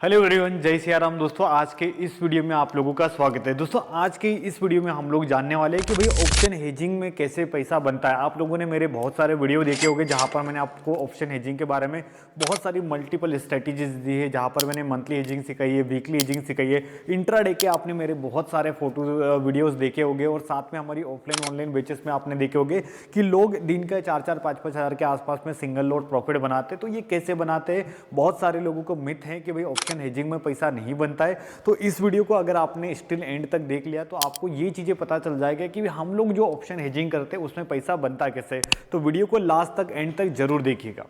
Hello everyone, जय सिया राम। दोस्तों आज के इस वीडियो में आप लोगों का स्वागत है। दोस्तों आज के इस वीडियो में हम लोग जानने वाले हैं कि भाई ऑप्शन हेजिंग में कैसे पैसा बनता है। आप लोगों ने मेरे बहुत सारे वीडियो देखे होंगे जहां पर मैंने आपको ऑप्शन हेजिंग के बारे में बहुत सारी मल्टीपल स्ट्रेटेजीज दी है, जहां पर मैंने मंथली हेजिंग सिखाई है, वीकली हेजिंग सिखाई है, इंट्राडे के आपने मेरे बहुत सारे फोटो वीडियोज़ देखे होंगे और साथ में हमारी ऑफलाइन ऑनलाइन बेचेस में आपने देखे होंगे कि लोग दिन का 4-4, 5-5 हज़ार के आसपास में सिंगल लोड प्रॉफिट बनाते। तो ये कैसे बनाते हैं? बहुत सारे लोगों को मिथ है कि भाई ऑप्शन हेजिंग में पैसा नहीं बनता है। तो इस वीडियो को अगर आपने स्टिल एंड तक देख लिया तो आपको ये चीज़ें पता चल जाएगा कि हम लोग जो ऑप्शन हेजिंग करते हैं उसमें पैसा बनता कैसे है। तो वीडियो को लास्ट तक एंड तक जरूर देखिएगा।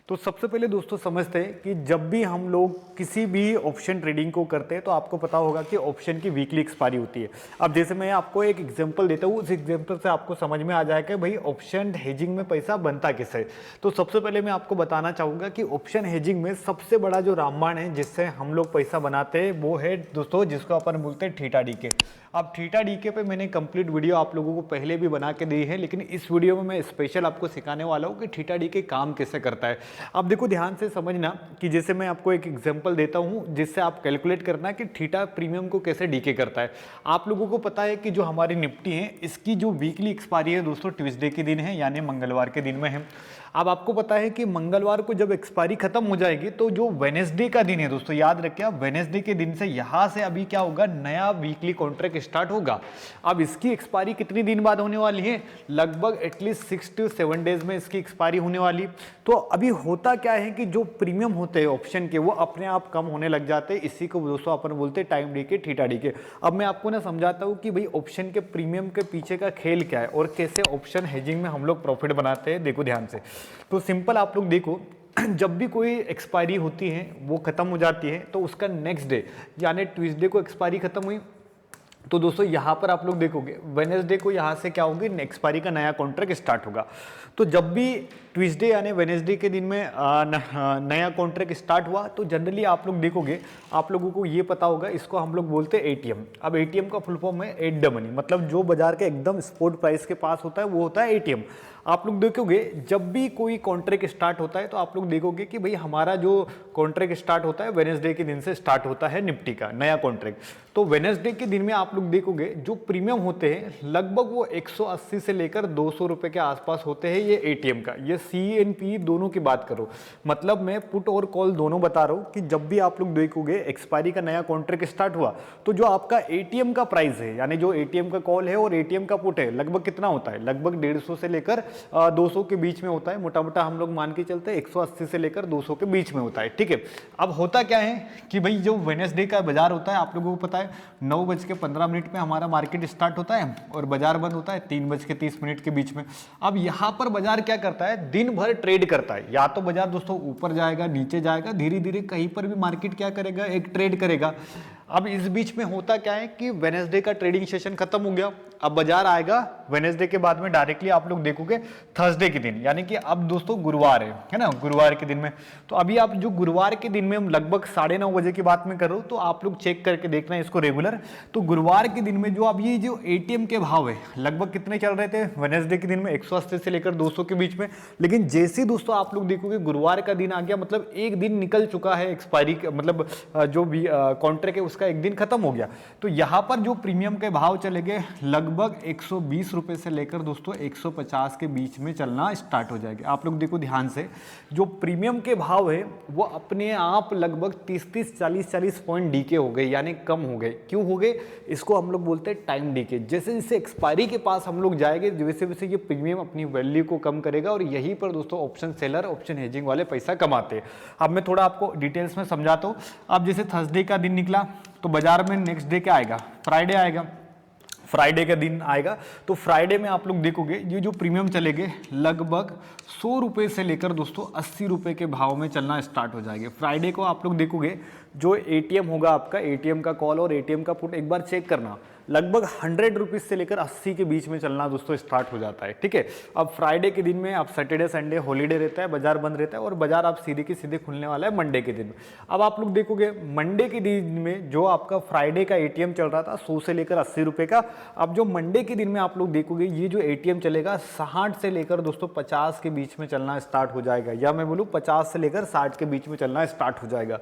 तो सबसे पहले दोस्तों समझते हैं कि जब भी हम लोग किसी भी ऑप्शन ट्रेडिंग को करते हैं तो आपको पता होगा कि ऑप्शन की वीकली एक्सपायरी होती है। अब जैसे मैं आपको एक एग्जांपल देता हूँ, उस एग्जांपल से आपको समझ में आ जाएगा कि भाई ऑप्शन हेजिंग में पैसा बनता कैसे है। तो सबसे पहले मैं आपको बताना चाहूँगा कि ऑप्शन हेजिंग में सबसे बड़ा जो रामबाण है जिससे हम लोग पैसा बनाते हैं वो है दोस्तों जिसको अपन बोलते हैं थीटा डीके। अब थीटा डीके पे मैंने कंप्लीट वीडियो आप लोगों को पहले भी बना के दी है, लेकिन इस वीडियो में मैं स्पेशल आपको सिखाने वाला हूँ कि थीटा डीके काम कैसे करता है। अब देखो ध्यान से समझना कि जैसे मैं आपको एक एग्जांपल देता हूँ जिससे आप कैलकुलेट करना कि थीटा प्रीमियम को कैसे डीके करता है। आप लोगों को पता है कि जो हमारी निफ्टी है इसकी जो वीकली एक्सपायरी है दोस्तों ट्यूसडे के दिन है, यानी मंगलवार के दिन में है। अब आपको पता है कि मंगलवार को जब एक्सपायरी खत्म हो जाएगी तो जो वेडनेसडे का दिन है दोस्तों, याद रखिए आप, वेडनेसडे के दिन से यहाँ से अभी क्या होगा, नया वीकली कॉन्ट्रैक्ट स्टार्ट होगा। अब इसकी एक्सपायरी कितने दिन बाद होने वाली है? लगभग एटलीस्ट 6 to 7 डेज में इसकी एक्सपायरी होने वाली। तो अभी होता क्या है कि जो प्रीमियम होते हैं ऑप्शन के वो अपने आप कम होने लग जाते हैं। इसी को दोस्तों अपन बोलते हैं टाइम डीके, थीटा डीके। अब मैं आपको ना समझाता हूँ कि भाई ऑप्शन के प्रीमियम के पीछे का खेल क्या है और कैसे ऑप्शन हेजिंग में हम लोग प्रॉफिट बनाते हैं। देखो ध्यान से, तो सिंपल आप लोग देखो, जब भी कोई एक्सपायरी होती है वो खत्म हो जाती है तो उसका नेक्स्ट डे यानी ट्यूसडे को एक्सपायरी खत्म हुई तो दोस्तों यहाँ पर आप लोग देखोगे वेडनेसडे को यहाँ से क्या होगी, एक्सपायरी का नया कॉन्ट्रैक्ट स्टार्ट होगा। तो जब भी ट्यूसडे यानी वेडनेसडे के दिन में नया कॉन्ट्रैक्ट स्टार्ट हुआ तो जनरली आप लोग देखोगे, आप लोगों को ये पता होगा, इसको हम लोग बोलते हैं एटीएम। अब एटीएम का फुल फॉर्म है एट द मनी, मतलब जो बाजार के एकदम स्पॉट प्राइस के पास होता है वो होता है एटीएम। आप लोग देखोगे जब भी कोई कॉन्ट्रैक्ट स्टार्ट होता है तो आप लोग देखोगे कि भाई हमारा जो कॉन्ट्रैक्ट स्टार्ट होता है वेडनेसडे के दिन से स्टार्ट होता है निफ्टी का नया कॉन्ट्रैक्ट। तो वेडनेसडे के दिन में आप लोग देखोगे जो प्रीमियम होते हैं लगभग वो 180 से लेकर 200 रुपए के आसपास होते हैं। ये एटीएम का, ये CNP दोनों की बात करो, मतलब मैं पुट और कॉल दोनों बता रहा हूँ कि जब भी आप लोग देखोगे एक्सपायरी का नया कॉन्ट्रैक्ट स्टार्ट हुआ तो जो आपका एटीएम का प्राइस है यानी जो एटीएम का कॉल है और एटीएम का पुट है लगभग कितना होता है, लगभग 150 से लेकर 200 के बीच में होता है। मोटा मोटा हम लोग मान के चलते हैं 180 से लेकर 200 के बीच में होता है, ठीक है। अब होता क्या है कि भाई जो वेडनेसडे का बाजार होता है आप लोगों को पता है 9:15 में हमारा मार्केट स्टार्ट होता है और बाजार बंद होता है 3:30 के बीच में। अब यहाँ पर बाजार क्या करता है, दिन भर ट्रेड करता है। या तो बाजार दोस्तों ऊपर जाएगा, नीचे जाएगा, धीरे धीरे कहीं पर भी मार्केट क्या करेगा, एक ट्रेड करेगा। अब इस बीच में होता क्या है कि वेडनेसडे का ट्रेडिंग सेशन खत्म हो गया, अब बाजार आएगा वेडनेसडे के बाद में डायरेक्टली आप लोग देखोगे थर्सडे के दिन, यानी कि अब दोस्तों गुरुवार है ना, गुरुवार के दिन में। तो अभी आप जो गुरुवार के दिन में लगभग 9:30 बजे की बात में करो तो आप लोग चेक करके देखना इसको रेगुलर। तो गुरुवार के दिन में जो अब ये जो एटीएम के भाव है लगभग कितने चल रहे थे वेडनेसडे के दिन में, 180 से लेकर 200 के बीच में। लेकिन जैसे दोस्तों आप लोग देखोगे गुरुवार का दिन आ गया, मतलब एक दिन निकल चुका है एक्सपायरी, मतलब जो भी कॉन्ट्रैक्ट है उसका एक दिन खत्म हो गया। तो यहाँ पर जो प्रीमियम के भाव चले गए लगभग 120 रुपए से लेकर दोस्तों 150 के बीच में चलना स्टार्ट हो जाएगा। आप लोग देखो ध्यान से, जो प्रीमियम के भाव है वो अपने आप लगभग 30-30, 40-40 पॉइंट डीके हो गए, यानी कम हो गए। क्यों हो गए? इसको हम लोग बोलते हैं टाइम डीके। जैसे जैसे एक्सपायरी के पास हम लोग जाएंगे वैसे वैसे ये प्रीमियम अपनी वैल्यू को कम करेगा और यहीं पर दोस्तों ऑप्शन सेलर, ऑप्शन हेजिंग वाले पैसा कमाते हैं। अब मैं थोड़ा आपको डिटेल्स में समझाता हूँ। अब जैसे थर्सडे का दिन निकला तो बाजार में नेक्स्ट डे क्या आएगा, फ्राइडे आएगा। फ्राइडे का दिन आएगा तो फ्राइडे में आप लोग देखोगे ये जो प्रीमियम चलेंगे लगभग 100 रुपये से लेकर दोस्तों 80 रुपये के भाव में चलना स्टार्ट हो जाएंगे। फ्राइडे को आप लोग देखोगे जो एटीएम होगा आपका, एटीएम का कॉल और एटीएम का पुट एक बार चेक करना, लगभग 100 रुपीज़ से लेकर 80 के बीच में चलना दोस्तों स्टार्ट हो जाता है। ठीक है, अब फ्राइडे के दिन में, अब सैटरडे संडे हॉलीडे रहता है, बाजार बंद रहता है और बाजार आप सीधे के सीधे खुलने वाला है मंडे के दिन। अब आप लोग देखोगे मंडे के दिन में जो आपका फ्राइडे का एटीएम चल रहा था 100 से लेकर 80 रुपये का, अब जो मंडे के दिन में आप लोग देखोगे ये जो एटीएम चलेगा 60 से लेकर दोस्तों 50 के बीच में चलना स्टार्ट हो जाएगा, या मैं बोलूँ 50 से लेकर 60 के बीच में चलना स्टार्ट हो जाएगा।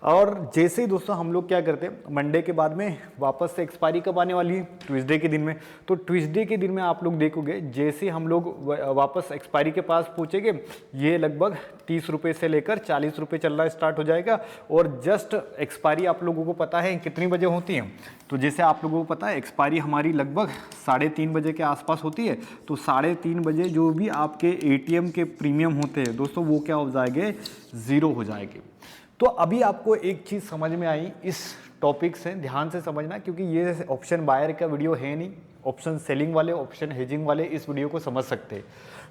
और जैसे ही दोस्तों हम लोग क्या करते हैं, मंडे के बाद में वापस से एक्सपायरी कब आने वाली है, ट्यूसडे के दिन में। तो ट्यूसडे के दिन में आप लोग देखोगे जैसे हम लोग वापस एक्सपायरी के पास पहुंचेंगे, ये लगभग 30 रुपये से लेकर 40 रुपये चलना स्टार्ट हो जाएगा। और जस्ट एक्सपायरी आप लोगों को पता है कितनी बजे होती है, तो जैसे आप लोगों को पता है एक्सपायरी हमारी लगभग 3:30 बजे के आसपास होती है। तो 3:30 बजे जो भी आपके एटीएम के प्रीमियम होते हैं दोस्तों वो क्या हो जाएंगे, ज़ीरो हो जाएंगे। तो अभी आपको एक चीज़ समझ में आई, इस टॉपिक से ध्यान से समझना, क्योंकि ये ऑप्शन बायर का वीडियो है नहीं, ऑप्शन सेलिंग वाले, ऑप्शन हेजिंग वाले इस वीडियो को समझ सकते हैं।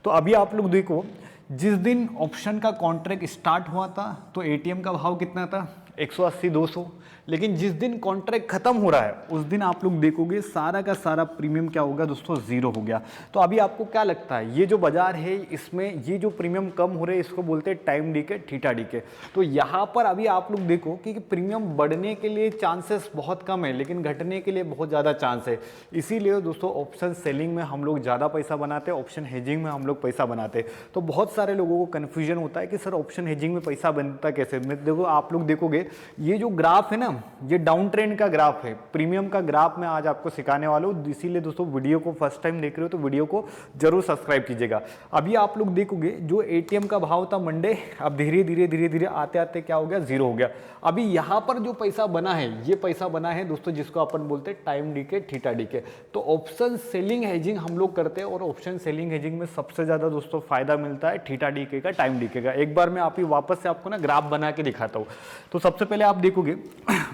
तो अभी आप लोग देखो, जिस दिन ऑप्शन का कॉन्ट्रैक्ट स्टार्ट हुआ था तो एटीएम का भाव कितना था, 180-200, लेकिन जिस दिन कॉन्ट्रैक्ट खत्म हो रहा है उस दिन आप लोग देखोगे सारा का सारा प्रीमियम क्या होगा दोस्तों, ज़ीरो हो गया। तो अभी आपको क्या लगता है, ये जो बाजार है इसमें ये जो प्रीमियम कम हो रहे हैं इसको बोलते हैं टाइम डीके, थीटा डीके। तो यहाँ पर अभी आप लोग देखो कि प्रीमियम बढ़ने के लिए चांसेस बहुत कम है, लेकिन घटने के लिए बहुत ज़्यादा चांस है। इसीलिए दोस्तों ऑप्शन सेलिंग में हम लोग ज़्यादा पैसा बनाते हैं, ऑप्शन हेजिंग में हम लोग पैसा बनाते हैं। तो बहुत सारे लोगों को कन्फ्यूजन होता है कि सर ऑप्शन हेजिंग में पैसा बनता कैसे। देखो आप लोग देखोगे ये जो ग्राफ है ना, ये डाउन ट्रेंड का ग्राफ है, प्रीमियम का ग्राफ मैं आज आपको सिखाने वाला हूँ। इसीलिए दोस्तों वीडियो को फर्स्ट टाइम देख रहे हो तो वीडियो को जरूर सब्सक्राइब कीजिएगा। अभी आप लोग देखोगे जो एटीएम का भाव था मंडे, अब धीरे धीरे आते आते क्या हो गया, ज़ीरो हो गया। अभी यहाँ पर जो पैसा बना है ये पैसा बना है दोस्तों जिसको अपन बोलते हैं टाइम डीके, थीटा डीके। तो ऑप्शन सेलिंग हेजिंग हम लोग करते हैं और ऑप्शन सेलिंग हेजिंग में सबसे ज़्यादा दोस्तों फायदा मिलता है थीटा डीके का, टाइम डीके का। एक बार मैं आप ही वापस से आपको ना ग्राफ बना के दिखाता हूँ। तो सबसे पहले आप देखोगे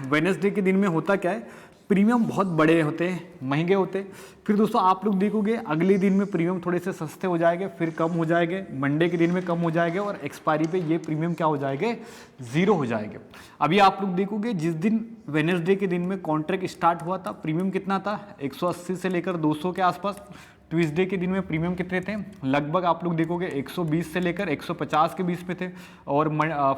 वेडनेसडे के दिन में होता क्या है, प्रीमियम बहुत बड़े होते हैं, महंगे होते हैं। फिर दोस्तों आप लोग देखोगे अगले दिन में प्रीमियम थोड़े से सस्ते हो जाएंगे, फिर कम हो जाएंगे, मंडे के दिन में कम हो जाएंगे और एक्सपायरी पे ये प्रीमियम क्या हो जाएंगे, ज़ीरो हो जाएंगे। अभी आप लोग देखोगे जिस दिन वेडनेसडे के दिन में कॉन्ट्रैक्ट स्टार्ट हुआ था प्रीमियम कितना था, 180 से लेकर 200 के आसपास। ट्यूसडे के दिन में प्रीमियम कितने थे, लगभग आप लोग देखोगे 120 से लेकर 150 के बीच में थे। और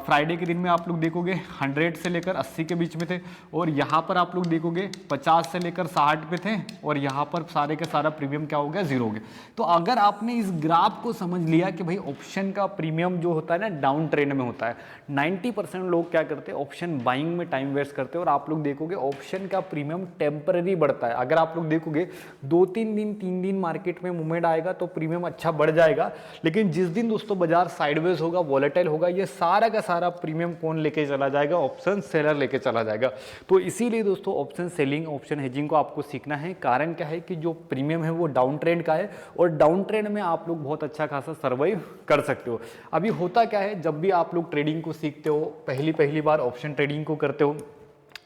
फ्राइडे के दिन में आप लोग देखोगे 100 से लेकर 80 के बीच में थे। और यहाँ पर आप लोग देखोगे 50 से लेकर 60 पे थे और यहाँ पर सारे का सारा प्रीमियम क्या हो गया, ज़ीरो हो गया। तो अगर आपने इस ग्राफ को समझ लिया कि भाई ऑप्शन का प्रीमियम जो होता है ना डाउन ट्रेंड में होता है, 90% लोग क्या करते हैं ऑप्शन बाइंग में टाइम वेस्ट करते हैं। और आप लोग देखोगे ऑप्शन का प्रीमियम टेम्पररी बढ़ता है। अगर आप लोग देखोगे 2-3 दिन 3 दिन मार्केट में मूवमेंट आएगा तो प्रीमियम अच्छा बढ़ जाएगा, लेकिन जिस दिन दोस्तों बाजार साइडवेज होगा, वॉलेटाइल होगा, ये सारा का सारा प्रीमियम कौन लेके चला जाएगा, ऑप्शन सेलर लेके चला जाएगा। तो इसीलिए दोस्तों ऑप्शन सेलिंग, ऑप्शन हेजिंग को आपको सीखना है। कारण क्या है कि जो प्रीमियम है वो डाउन ट्रेंड का है और डाउन ट्रेंड में आप लोग बहुत अच्छा खासा सर्वाइव कर सकते हो। अभी होता क्या है, जब भी आप लोग ट्रेडिंग को सीखते हो, पहली बार ऑप्शन ट्रेडिंग को करते हो,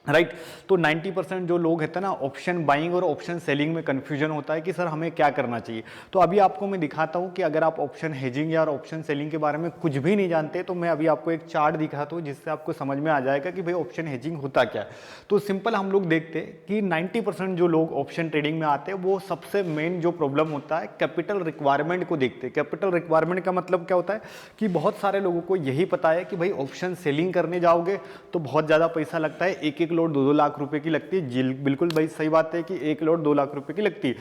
राइट, तो 90% जो लोग हैं ना ऑप्शन बाइंग और ऑप्शन सेलिंग में कंफ्यूजन होता है कि सर हमें क्या करना चाहिए। तो अभी आपको मैं दिखाता हूं कि अगर आप ऑप्शन हेजिंग या ऑप्शन सेलिंग के बारे में कुछ भी नहीं जानते तो मैं अभी आपको एक चार्ट दिखाता हूं जिससे आपको समझ में आ जाएगा कि भाई ऑप्शन हेजिंग होता क्या है। तो सिंपल हम लोग देखते हैं कि 90% जो लोग ऑप्शन ट्रेडिंग में आते हैं वो सबसे मेन जो प्रॉब्लम होता है कैपिटल रिक्वायरमेंट को देखते हैं। कैपिटल रिक्वायरमेंट का मतलब क्या होता है कि बहुत सारे लोगों को यही पता है कि भाई ऑप्शन सेलिंग करने जाओगे तो बहुत ज़्यादा पैसा लगता है, एक लोट 2-2 लाख रुपए की लगती है। बिल्कुल भाई सही बात है कि एक लॉट 2 लाख रुपए की लगती है,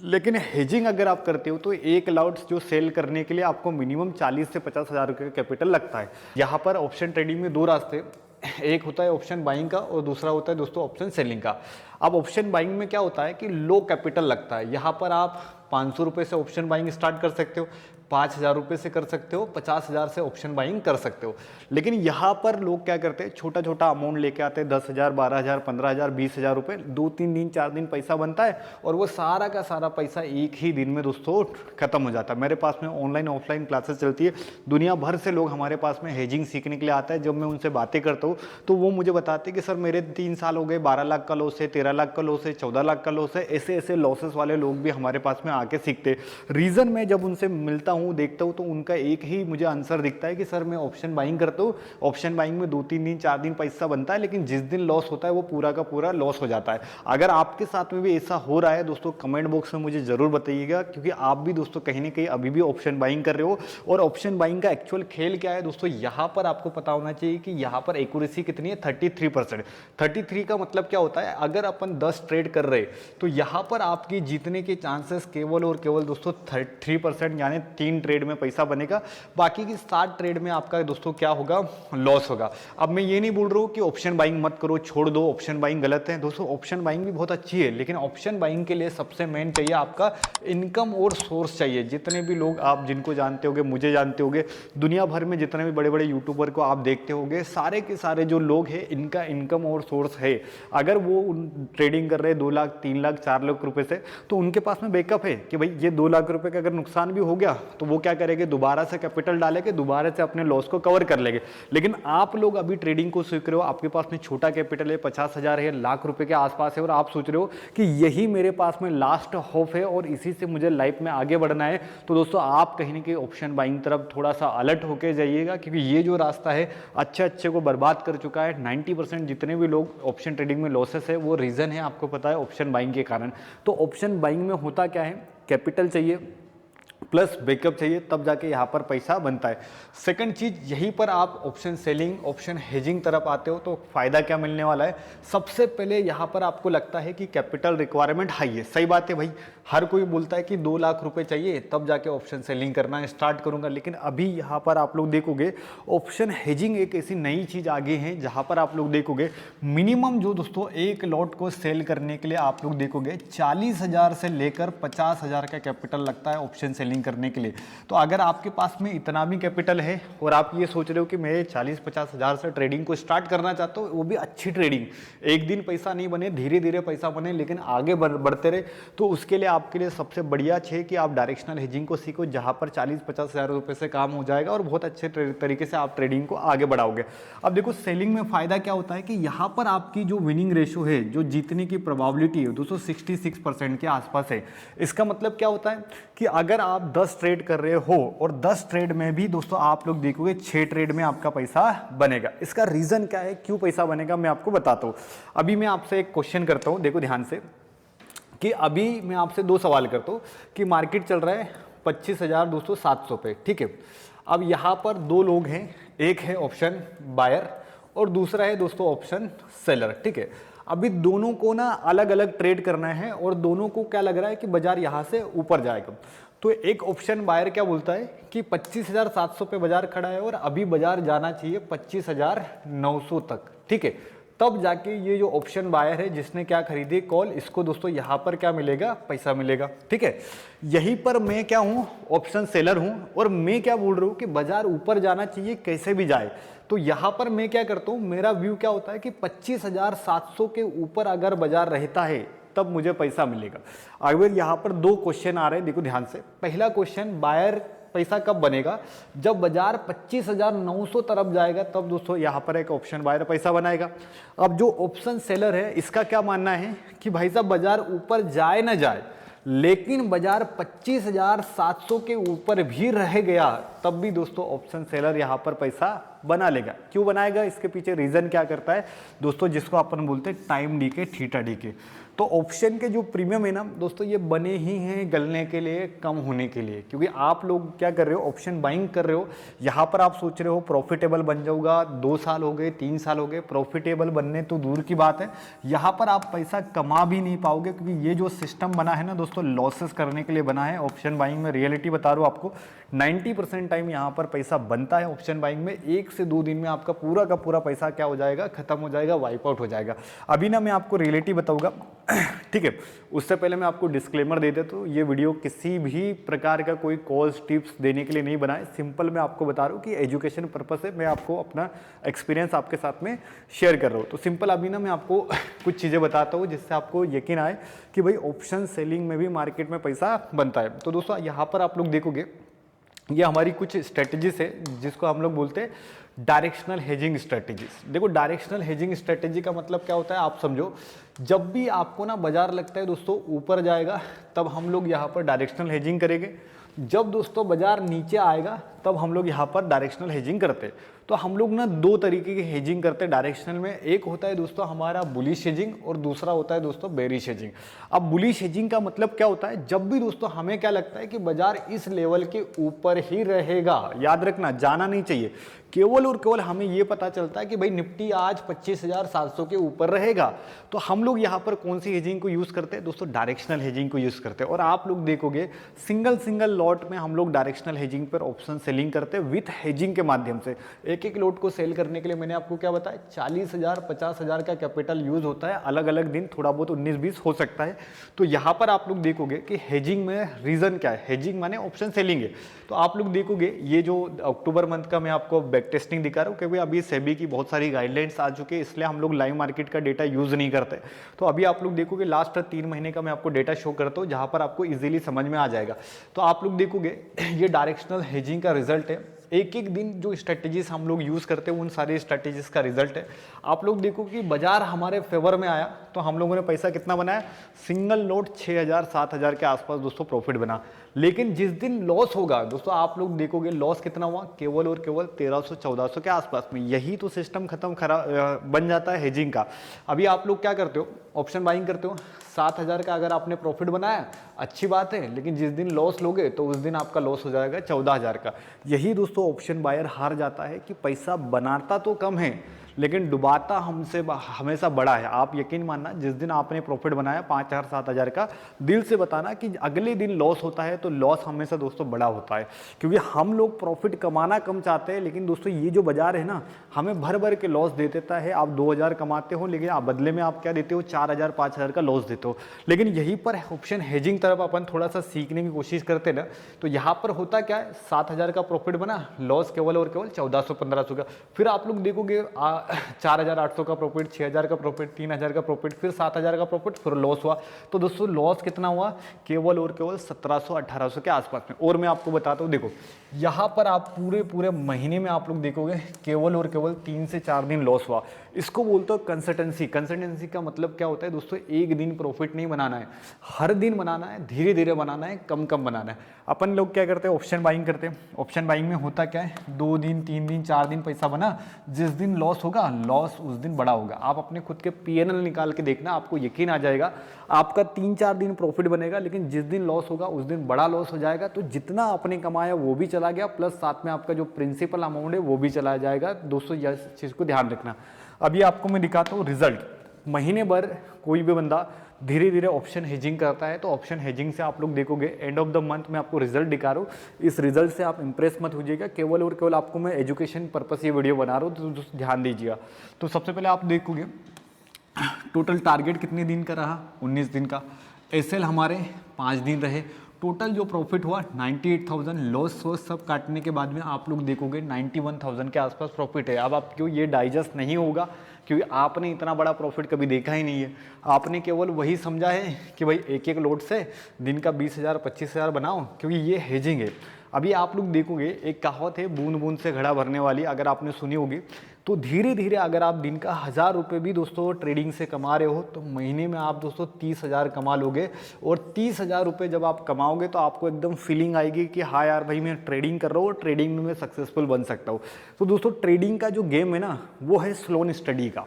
लेकिन हेजिंग अगर आप करते हो तो एक लॉट जो सेल करने के लिए आपको मिनिमम 40 से 50 हज़ार रुपये का कैपिटल लगता है। यहाँ पर ऑप्शन ट्रेडिंग में 2 रास्ते, एक होता है ऑप्शन बाइंग का और दूसरा होता है दोस्तों ऑप्शन सेलिंग का। अब ऑप्शन बाइंग में क्या होता है कि लो कैपिटल लगता है। यहाँ पर आप 500 रुपये से ऑप्शन बाइंग स्टार्ट कर सकते हो, 5,000 रुपये से कर सकते हो, 50,000 से ऑप्शन बाइंग कर सकते हो। लेकिन यहाँ पर लोग क्या करते हैं, छोटा छोटा अमाउंट लेके आते हैं, 10,000, 12,000, 15,000, 20,000 रुपये, 2-3 दिन 4 दिन पैसा बनता है और वो सारा का सारा पैसा एक ही दिन में दोस्तों खत्म हो जाता है। मेरे पास में ऑनलाइन ऑफलाइन क्लासेस चलती है, दुनिया भर से लोग हमारे पास में हेजिंग सीखने के लिए आता है। जब मैं उनसे बातें करता हूँ तो वो मुझे बताते हैं कि सर मेरे 3 साल हो गए, 12 लाख का लॉस है, 13 लाख का लॉस है, 14 लाख का लॉस है। ऐसे ऐसे लॉसेस वाले लोग भी हमारे पास में आके सीखते। रीज़न मैं जब उनसे मिलता हूँ, देखता हूँ, तो उनका एक ही मुझे आंसर दिखता है कि सर मैं ऑप्शन बाइंग करता हूँ, ऑप्शन बाइंग में 2-3 दिन 4 दिन पैसा बनता है, लेकिन जिस दिन लॉस होता है वो पूरा का पूरा लॉस हो जाता है। अगर आपके साथ में भी ऐसा हो रहा है दोस्तों, कमेंट बॉक्स में मुझे ज़रूर बताइएगा, क्योंकि आप भी दोस्तों कहीं ना कहीं अभी भी ऑप्शन बाइंग कर रहे हो। और ऑप्शन बाइंग का एक्चुअल खेल क्या है दोस्तों, यहाँ पर आपको पता होना चाहिए कि यहाँ पर एक्यूरेसी कितनी है, 33%। 33 का मतलब क्या होता है, अगर अपन 10 ट्रेड कर रहे तो यहाँ पर आपकी जीतने के चांसेस केवल और केवल दोस्तों 3%, यानी 3 ट्रेड में पैसा बनेगा, बाकी की 7 ट्रेड में आपका दोस्तों क्या होगा, लॉस होगा। अब मैं ये नहीं बोल रहा हूँ कि ऑप्शन बाइंग मत करो, छोड़ दो, ऑप्शन बाइंग गलत है दोस्तों, ऑप्शन बाइंग भी बहुत अच्छी है, लेकिन ऑप्शन बाइंग के लिए सबसे मेन चाहिए आपका इनकम और सोर्स चाहिए। जितने भी लोग आप जिनको जानते होगे, मुझे जानते होगे, दुनिया भर में जितने भी बड़े बड़े यूट्यूबर को आप देखते होंगे, सारे के सारे जो लोग हैं इनका इनकम और सोर्स है। अगर वो ट्रेडिंग कर रहे हैं 2 लाख 3 लाख 4 लाख रुपए से, तो उनके पास में बैकअप है कि भाई ये 2 लाख रुपए का अगर नुकसान भी हो गया तो वो क्या करेंगे, दोबारा से कैपिटल डालेंगे, दोबारा से अपने लॉस को कवर कर लेंगे। लेकिन आप लोग अभी ट्रेडिंग को सीख रहे हो, आपके पास में छोटा कैपिटल है, 50,000 है, लाख रुपए के आसपास है, और आप सोच रहे हो कि यही मेरे पास में लास्ट होप है और इसी से मुझे लाइफ में आगे बढ़ना है, तो दोस्तों आप कहीं ना कहीं ऑप्शन बाइंग तरफ थोड़ा सा अलर्ट होकर जाइएगा, क्योंकि ये जो रास्ता है अच्छे अच्छे को बर्बाद कर चुका है। 90% जितने भी लोग ऑप्शन ट्रेडिंग में लॉसेस है, वो रीजन है आपको पता है ऑप्शन बाइंग के कारण। तो ऑप्शन बाइंग में होता क्या है, कैपिटल चाहिए प्लस बैकअप चाहिए, तब जाके यहाँ पर पैसा बनता है। सेकंड चीज, यहीं पर आप ऑप्शन सेलिंग, ऑप्शन हेजिंग तरफ आते हो तो फायदा क्या मिलने वाला है। सबसे पहले यहाँ पर आपको लगता है कि कैपिटल रिक्वायरमेंट हाई है, सही बात है भाई, हर कोई बोलता है कि 2 लाख रुपए चाहिए तब जाके ऑप्शन सेलिंग करना स्टार्ट करूंगा। लेकिन अभी यहाँ पर आप लोग देखोगे ऑप्शन हेजिंग एक ऐसी नई चीज आगे है, जहाँ पर आप लोग देखोगे मिनिमम जो दोस्तों एक लॉट को सेल करने के लिए आप लोग देखोगे 40,000 से लेकर 50,000 का कैपिटल लगता है ऑप्शन सेलिंग करने के लिए। तो अगर आपके पास में इतना भी कैपिटल है और आप ये सोच रहे हो कि मैं 40-50 हज़ार से ट्रेडिंग को स्टार्ट करना चाहता हूँ, वो भी अच्छी ट्रेडिंग, एक दिन पैसा नहीं बने, धीरे धीरे पैसा बने, लेकिन आगे बढ़ते रहे, तो उसके लिए आपके लिए सबसे बढ़िया है कि आप डायरेक्शनल हेजिंग को सीखो, जहां पर 40-50 हज़ार रुपए से काम हो जाएगा और बहुत अच्छे तरीके से आप ट्रेडिंग को आगे बढ़ाओगे। अब देखो सेलिंग में फायदा क्या होता है कि यहाँ पर आपकी जो विनिंग रेशो है, जो जीतने की प्रोबेबिलिटी है दोस्तों 66% के आसपास है। इसका मतलब क्या होता है कि अगर आप 10 ट्रेड कर रहे हो और 10 ट्रेड में भी दोस्तों आप लोग देखोगे 6 ट्रेड में आपका पैसा बनेगा। इसका रीजन क्या है, क्यों पैसा बनेगा, मैं आपको बताता हूं। अभी मैं आपसे एक क्वेश्चन करता हूं, देखो ध्यान से, कि अभी मैं आपसे 2 सवाल करता हूं कि मार्केट चल रहा है 25,700 पे, ठीक है। अब यहां पर 2 लोग हैं, एक है ऑप्शन बायर और दूसरा है दोस्तों ऑप्शन सेलर, ठीक है। अभी दोनों को ना अलग अलग ट्रेड करना है और दोनों को क्या लग रहा है कि बाजार यहां से ऊपर जाएगा। तो एक ऑप्शन बायर क्या बोलता है कि 25,700 पे बाजार खड़ा है और अभी बाजार जाना चाहिए 25,900 तक, ठीक है। तब जाके ये जो ऑप्शन बायर है जिसने क्या खरीदी कॉल, इसको दोस्तों यहाँ पर क्या मिलेगा, पैसा मिलेगा, ठीक है। यहीं पर मैं क्या हूँ, ऑप्शन सेलर हूँ, और मैं क्या बोल रहा हूँ कि बाजार ऊपर जाना चाहिए कैसे भी जाए। तो यहाँ पर मैं क्या करता हूँ, मेरा व्यू क्या होता है कि 25,700 के ऊपर अगर बाजार रहता है तब मुझे पैसा मिलेगा। अगर यहाँ पर 2 क्वेश्चन आ रहे हैं, देखो ध्यान से। पहला क्वेश्चन, बायर पैसा कब बनेगा, जब बाजार 25,900 तरफ जाएगा, तब दोस्तों यहाँ पर एक ऑप्शन बायर पैसा बनाएगा। अब जो ऑप्शन सेलर है इसका क्या मानना है कि भाई साहब बाजार ऊपर जाए ना जाए, लेकिन बाजार 25,700 के ऊपर भी रह गया, तब भी दोस्तों ऑप्शन सेलर यहाँ पर पैसा बना लेगा। क्यों बनाएगा, इसके पीछे रीजन क्या करता है दोस्तों, जिसको अपन बोलते हैं टाइम डी के, थीटा डी के। तो ऑप्शन के जो प्रीमियम है ना दोस्तों, ये बने ही हैं गलने के लिए, कम होने के लिए, क्योंकि आप लोग क्या कर रहे हो, ऑप्शन बाइंग कर रहे हो, यहाँ पर आप सोच रहे हो प्रॉफिटेबल बन जाऊंगा, 2 साल हो गए, 3 साल हो गए, प्रॉफिटेबल बनने तो दूर की बात है, यहाँ पर आप पैसा कमा भी नहीं पाओगे, क्योंकि ये जो सिस्टम बना है ना दोस्तों, लॉसेस करने के लिए बना है। ऑप्शन बाइंग में रियलिटी बता रहा हूँ आपको, 90% टाइम यहाँ पर पैसा बनता है ऑप्शन बाइंग में। 1 से 2 दिन में आपका पूरा का पूरा पैसा क्या हो जाएगा, खत्म हो जाएगा, वाइप आउट हो जाएगा। अभी ना मैं आपको रियलिटी बताऊंगा, ठीक है। उससे पहले मैं आपको डिस्क्लेमर दे देता हूँ, ये वीडियो किसी भी प्रकार का कोई कॉल्स टिप्स देने के लिए नहीं बना है, सिंपल मैं आपको बता रहा हूँ कि एजुकेशन पर्पस से मैं आपको अपना एक्सपीरियंस आपके साथ में शेयर कर रहा हूँ। तो सिंपल अभी ना मैं आपको कुछ चीज़ें बताता हूँ जिससे आपको यकीन आए कि भाई ऑप्शन सेलिंग में भी मार्केट में पैसा बनता है। तो दोस्तों यहाँ पर आप लोग देखोगे, ये हमारी कुछ स्ट्रेटजीज है जिसको हम लोग बोलते हैं डायरेक्शनल हेजिंग स्ट्रेटेजीज। देखो डायरेक्शनल हेजिंग स्ट्रेटेजी का मतलब क्या होता है आप समझो, जब भी आपको ना बाजार लगता है दोस्तों ऊपर जाएगा तब हम लोग यहाँ पर डायरेक्शनल हेजिंग करेंगे, जब दोस्तों बाजार नीचे आएगा तब हम लोग यहाँ पर डायरेक्शनल हेजिंग करते हैं। तो हम लोग ना दो तरीके की हेजिंग करते हैं डायरेक्शनल में, एक होता है दोस्तों हमारा बुलिश हेजिंग और दूसरा होता है दोस्तों बेरिश हेजिंग। अब बुलिश हेजिंग का मतलब क्या होता है, जब भी दोस्तों हमें क्या लगता है कि बाजार इस लेवल के ऊपर ही रहेगा, याद रखना जाना नहीं चाहिए, केवल और केवल हमें ये पता चलता है कि भाई निफ्टी आज 25,700 के ऊपर रहेगा, तो हम लोग यहाँ पर कौन सी हेजिंग को यूज करते हैं दोस्तों, डायरेक्शनल हेजिंग को यूज करते हैं। और आप लोग देखोगे सिंगल लॉट में हम लोग डायरेक्शनल हेजिंग पर ऑप्शन सेलिंग करते हैं विथ हेजिंग के माध्यम से। एक लॉट को सेल करने के लिए मैंने आपको क्या बताया, 40,000 50,000 का कैपिटल यूज होता है, अलग अलग दिन थोड़ा बहुत 19-20 हो सकता है। तो यहाँ पर आप लोग देखोगे कि हेजिंग में रीजन क्या है, हेजिंग माने ऑप्शन सेलिंग है। तो आप लोग देखोगे ये जो अक्टूबर मंथ का मैं आपको बैक टेस्टिंग दिखा रहा हूँ, क्योंकि अभी सेबी की बहुत सारी गाइडलाइंस आ चुकी है, इसलिए हम लोग लाइव मार्केट का डेटा यूज नहीं करते। तो अभी आप लोग देखोगे लास्ट 3 महीने का मैं आपको डेटा शो करता हूँ, जहां पर आपको इजीली समझ में आ जाएगा। तो आप लोग देखोगे ये डायरेक्शनल हेजिंग का रिजल्ट है, एक दिन जो स्ट्रेटेजीज हम लोग यूज करते हैं उन सारी स्ट्रेटेजीज का रिजल्ट है। आप लोग देखो कि बाजार हमारे फेवर में आया तो हम लोगों ने पैसा कितना बनाया, सिंगल नोट 6,000 7,000 के आसपास दोस्तों प्रॉफिट बना। लेकिन जिस दिन लॉस होगा दोस्तों आप लोग देखोगे लॉस कितना हुआ, केवल और केवल 1300 1400 के आसपास में। यही तो सिस्टम खत्म बन जाता है हेजिंग का। अभी आप लोग क्या करते हो, ऑप्शन बाइंग करते हो, 7,000 का अगर आपने प्रॉफिट बनाया अच्छी बात है, लेकिन जिस दिन लॉस लोगे तो उस दिन आपका लॉस हो जाएगा 14,000 का। यही दोस्तों ऑप्शन बायर हार जाता है कि पैसा बनाता तो कम है लेकिन डुबाता हमसे हमेशा बड़ा है। आप यकीन मानना, जिस दिन आपने प्रॉफिट बनाया 5,000 7,000 का, दिल से बताना कि अगले दिन लॉस होता है तो लॉस हमेशा दोस्तों बड़ा होता है, क्योंकि हम लोग प्रॉफिट कमाना कम चाहते हैं, लेकिन दोस्तों ये जो बाजार है ना हमें भर भर के लॉस दे देता है। आप 2,000 कमाते हो लेकिन आप बदले में आप क्या देते हो, 4,000 5,000 का लॉस देते हो। लेकिन यहीं पर ऑप्शन हेजिंग तरफ अपन थोड़ा सा सीखने की कोशिश करते ना, तो यहाँ पर होता क्या है, 7,000 का प्रॉफिट बना, लॉस केवल और केवल 1,400 1,500 का। फिर आप लोग देखोगे 4,800 का प्रॉफिट, 6,000 का प्रॉफिट, 3,000 का प्रॉफिट, फिर 7,000 का प्रॉफिट, फिर लॉस हुआ। तो दोस्तों लॉस कितना हुआ, केवल और केवल 1,700 1,800 के आसपास में। और मैं आपको बताता हूँ, देखो यहाँ पर आप पूरे महीने में आप लोग देखोगे केवल और केवल 3 से 4 दिन लॉस हुआ। इसको बोलते हो कंसिस्टेंसी। कंसिस्टेंसी का मतलब क्या होता है दोस्तों, एक दिन प्रॉफिट नहीं बनाना है, हर दिन बनाना है, धीरे धीरे बनाना है, कम कम बनाना है। अपन लोग क्या करते हैं, ऑप्शन बाइंग करते हैं। ऑप्शन बाइंग में होता क्या है, 2 दिन 3 दिन 4 दिन पैसा बना, जिस दिन लॉस होगा लॉस उस दिन बड़ा होगा। आप अपने खुद के PNL निकाल के देखना, आपको यकीन आ जाएगा, आपका 3-4 दिन प्रॉफिट बनेगा लेकिन जिस दिन लॉस होगा उस दिन बड़ा लॉस हो जाएगा। तो जितना आपने कमाया वो भी चला गया, प्लस साथ में आपका जो प्रिंसिपल अमाउंट है वो भी चला जाएगा। दोस्तों इस चीज़ को ध्यान रखना। अभी आपको मैं दिखाता हूँ रिजल्ट। महीने भर कोई भी बंदा धीरे धीरे ऑप्शन हेजिंग करता है, तो ऑप्शन हेजिंग से आप लोग देखोगे एंड ऑफ द मंथ में आपको रिजल्ट दिखा रहा हूँ। इस रिजल्ट से आप इंप्रेस मत होइएगा, केवल और केवल आपको मैं एजुकेशन पर्पस ये वीडियो बना रहा हूँ, तो ध्यान दीजिएगा। तो सबसे पहले आप देखोगे टोटल टारगेट कितने दिन का रहा, 19 दिन का। एसएल हमारे 5 दिन रहे। टोटल जो प्रॉफिट हुआ 98,000, लॉस वॉस सब काटने के बाद में आप लोग देखोगे 91,000 के आसपास प्रॉफिट है। अब आपको ये डाइजेस्ट नहीं होगा क्योंकि आपने इतना बड़ा प्रॉफिट कभी देखा ही नहीं है। आपने केवल वही समझा है कि भाई एक एक लोड से दिन का 20,000 25,000 बनाओ, क्योंकि ये हेजिंग है। अभी आप लोग देखोगे एक कहावत है, बूंद बूंद से घड़ा भरने वाली, अगर आपने सुनी होगी। तो धीरे धीरे अगर आप दिन का 1,000 रुपये भी दोस्तों ट्रेडिंग से कमा रहे हो तो महीने में आप दोस्तों 30,000 कमा लोगे। और 30,000 रुपये जब आप कमाओगे तो आपको एकदम फीलिंग आएगी कि हाँ यार भाई मैं ट्रेडिंग कर रहा हूँ, ट्रेडिंग में मैं सक्सेसफुल बन सकता हूँ। तो दोस्तों ट्रेडिंग का जो गेम है ना वो है स्लो एंड स्टडी का।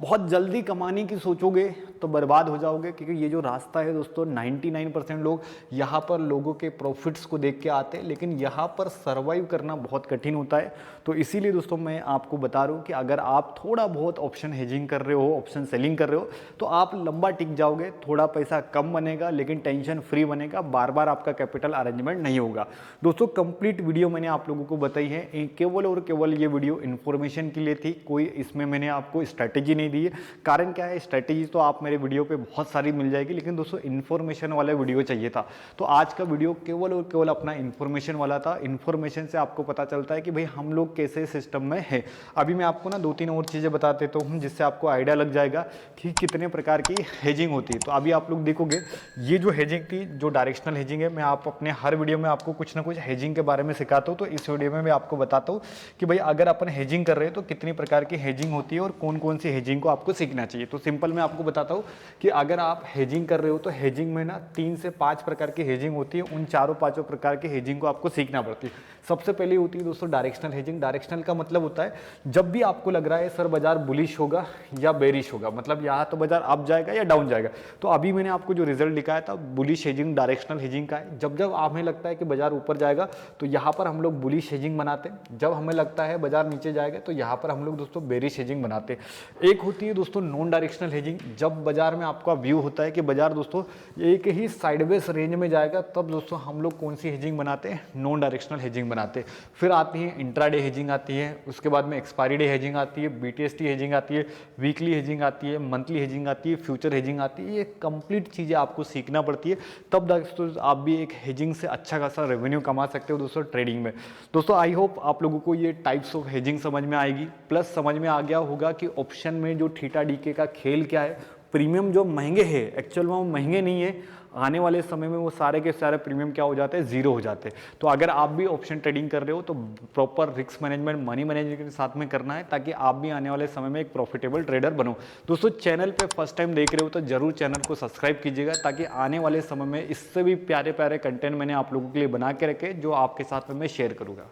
बहुत जल्दी कमाने की सोचोगे तो बर्बाद हो जाओगे, क्योंकि ये जो रास्ता है दोस्तों 99% लोग यहाँ पर लोगों के प्रॉफिट्स को देख के आते हैं, लेकिन यहाँ पर सर्वाइव करना बहुत कठिन होता है। तो इसीलिए दोस्तों मैं आपको बता रहा हूँ कि अगर आप थोड़ा बहुत ऑप्शन हेजिंग कर रहे हो, ऑप्शन सेलिंग कर रहे हो, तो आप लंबा टिक जाओगे। थोड़ा पैसा कम बनेगा लेकिन टेंशन फ्री बनेगा, बार बार आपका कैपिटल अरेंजमेंट नहीं होगा। दोस्तों कंप्लीट वीडियो मैंने आप लोगों को बताई है, केवल और केवल ये वीडियो इन्फॉर्मेशन के लिए थी, कोई इसमें मैंने आपको स्ट्रैटेजी नहीं नहीं दी है। कारण क्या है, स्ट्रैटेजी तो आप मेरे वीडियो पे बहुत सारी मिल जाएगी, लेकिन दोस्तों इन्फॉर्मेशन वाला वीडियो चाहिए था। तो आज का वीडियो केवल और केवल अपना इन्फॉर्मेशन वाला था। इन्फॉर्मेशन से आपको पता चलता है कि भाई हम लोग कैसे सिस्टम में है। अभी मैं आपको ना 2-3 और चीज़ें बता देता हूँ जिससे आपको आइडिया लग जाएगा कि कितने प्रकार की हेजिंग होती है। तो अभी आप लोग देखोगे ये जो हेजिंग थी, जो डायरेक्शनल हेजिंग है, मैं आप अपने हर वीडियो में आपको कुछ ना कुछ हेजिंग के बारे में सिखाता हूँ। तो इस वीडियो में मैं आपको बताता हूँ कि भाई अगर अपन हेजिंग कर रहे हैं तो कितनी प्रकार की हेजिंग होती है और कौन कौन सी हेजिंग को आपको सीखना चाहिए। तो सिंपल मैं आपको बताता हूँ कि अगर आप हेजिंग कर रहे हो तो हेजिंग में ना 3 से 5 प्रकार की हेजिंग होती है। उन चारों पांचों प्रकार की हेजिंग को आपको सीखना पड़ती है। सबसे पहले होती है दोस्तों डायरेक्शनल हेजिंग। डायरेक्शनल का मतलब होता है जब भी आपको लग रहा है सर बाजार बुलिश होगा या बेरिश होगा, मतलब यहाँ तो बाजार अप जाएगा या डाउन जाएगा। तो अभी मैंने आपको जो रिजल्ट दिखाया था बुलिश हेजिंग डायरेक्शनल हेजिंग का है। जब जब हमें लगता है कि बाजार ऊपर जाएगा तो यहाँ पर हम लोग बुलिश हेजिंग बनाते हैं। जब हमें लगता है बाजार नीचे जाएगा तो यहाँ पर हम लोग दोस्तों बेरिश हेजिंग बनाते हैं। एक होती है दोस्तों नॉन डायरेक्शनल हेजिंग। जब बाजार में आपका व्यू होता है कि बाजार दोस्तों एक ही साइडवेज रेंज में जाएगा, तब दोस्तों हम लोग कौन सी हेजिंग बनाते हैं, नॉन डायरेक्शनल हेजिंग बनाते हैं। फिर आती है इंट्राडे हेजिंग आती है, उसके बाद में एक्सपायरी डे हेजिंग आती है, बीटीएसटी हेजिंग आती है, वीकली हेजिंग आती है, मंथली हेजिंग आती है, फ्यूचर हेजिंग आती है। ये कंप्लीट चीज़ें आपको सीखना पड़ती है, तब दोस्तों आप भी एक हेजिंग से अच्छा खासा रेवेन्यू कमा सकते हो दोस्तों ट्रेडिंग में। दोस्तों आई होप आप लोगों को ये टाइप्स ऑफ हेजिंग समझ में आएगी, प्लस समझ में आ गया होगा कि ऑप्शन में जो थीटा डीके का खेल क्या है। प्रीमियम जो महंगे हैं एक्चुअल में वो महंगे नहीं है, आने वाले समय में वो सारे के सारे प्रीमियम क्या हो जाते हैं, जीरो हो जाते हैं। तो अगर आप भी ऑप्शन ट्रेडिंग कर रहे हो तो proper risk management, money management के साथ में करना है, ताकि आप भी आने वाले समय में एक प्रॉफिटेबल ट्रेडर बनो। दोस्तों चैनल पे फर्स्ट टाइम देख रहे हो तो जरूर चैनल को सब्सक्राइब कीजिएगा, ताकि आने वाले समय में इससे भी प्यारे प्यारे कंटेंट मैंने आप लोगों के लिए बना के रखे जो आपके साथ में मैं शेयर करूँगा।